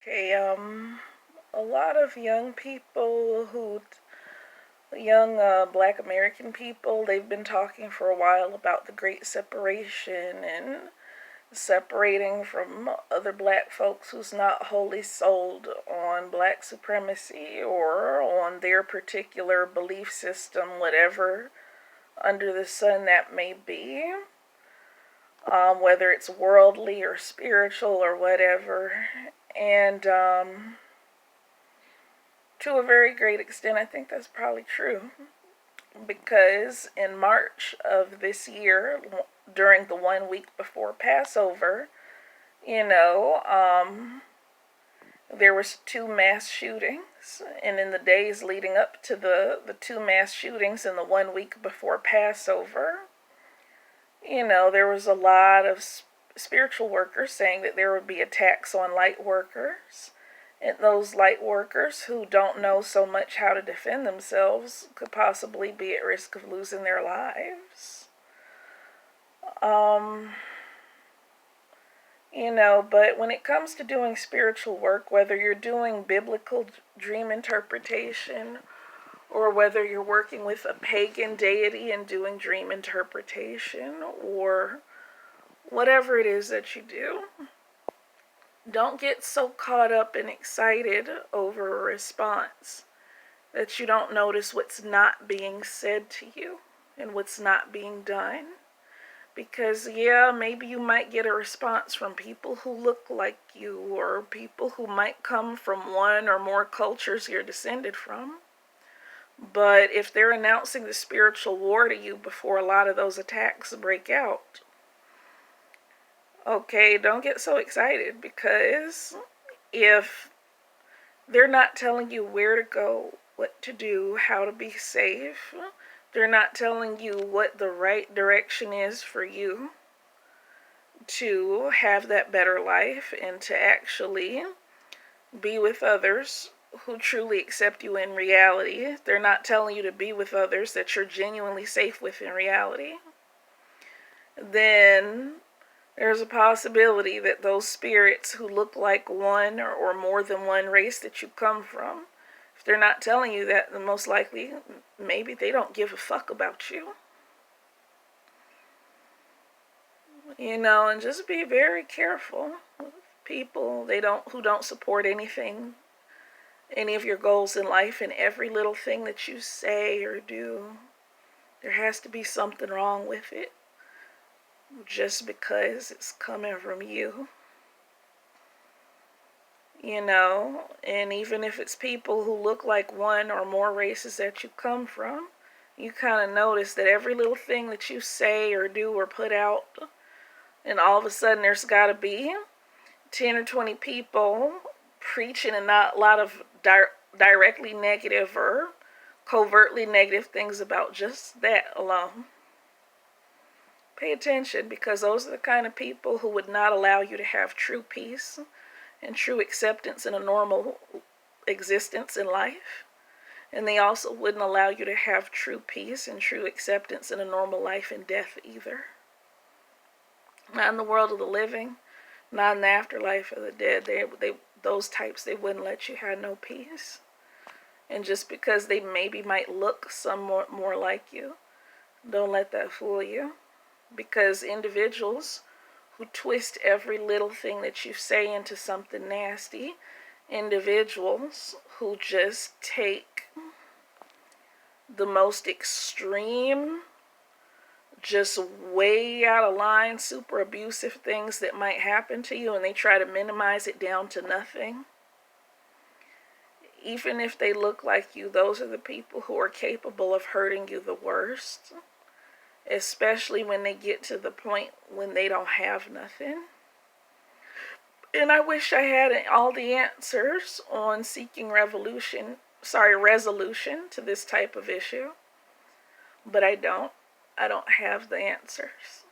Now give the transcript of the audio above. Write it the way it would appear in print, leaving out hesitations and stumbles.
Okay, a lot of young black American people, they've been talking for a while about the Great Separation and separating from other black folks who's not wholly sold on black supremacy or on their particular belief system, whatever under the sun that may be, whether it's worldly or spiritual or whatever. And to a very great extent, I think that's probably true. Because in March of this year, during the 1 week before Passover, you know, there was two mass shootings, and in the days leading up to the two mass shootings in the 1 week before Passover, there was a lot of spiritual workers saying that there would be attacks on light workers. And those light workers who don't know so much how to defend themselves could possibly be at risk of losing their lives. But when it comes to doing spiritual work, whether you're doing biblical dream interpretation or whether you're working with a pagan deity and doing dream interpretation or whatever it is that you do, don't get so caught up and excited over a response that you don't notice what's not being said to you and what's not being done. Because, maybe you might get a response from people who look like you or people who might come from one or more cultures you're descended from. But if they're announcing the spiritual war to you before a lot of those attacks break out, okay, don't get so excited, because if they're not telling you where to go, what to do, how to be safe, they're not telling you what the right direction is for you to have that better life and to actually be with others who truly accept you in reality. They're not telling you to be with others that you're genuinely safe with in reality. Then there's a possibility that those spirits who look like one or more than one race that you come from, if they're not telling you that, then most likely maybe they don't give a fuck about you. And just be very careful with people who don't support any of your goals in life, and every little thing that you say or do, there has to be something wrong with it just because it's coming from you. And even if it's people who look like one or more races that you come from, you kind of notice that every little thing that you say or do or put out, and all of a sudden there's got to be 10 or 20 people preaching and not a lot of directly negative or covertly negative things about just that alone. Pay attention, because those are the kind of people who would not allow you to have true peace and true acceptance in a normal existence in life. And they also wouldn't allow you to have true peace and true acceptance in a normal life in death either. Not in the world of the living, not in the afterlife of the dead. Those types, they wouldn't let you have no peace. And just because they maybe might look somewhat more like you, don't let that fool you. Because individuals who twist every little thing that you say into something nasty, individuals who just take the most extreme, just way out of line, super abusive things that might happen to you, and they try to minimize it down to nothing. Even if they look like you, those are the people who are capable of hurting you the worst. Especially when they get to the point when they don't have nothing. And I wish I had all the answers on seeking resolution to this type of issue. But I don't. I don't have the answers.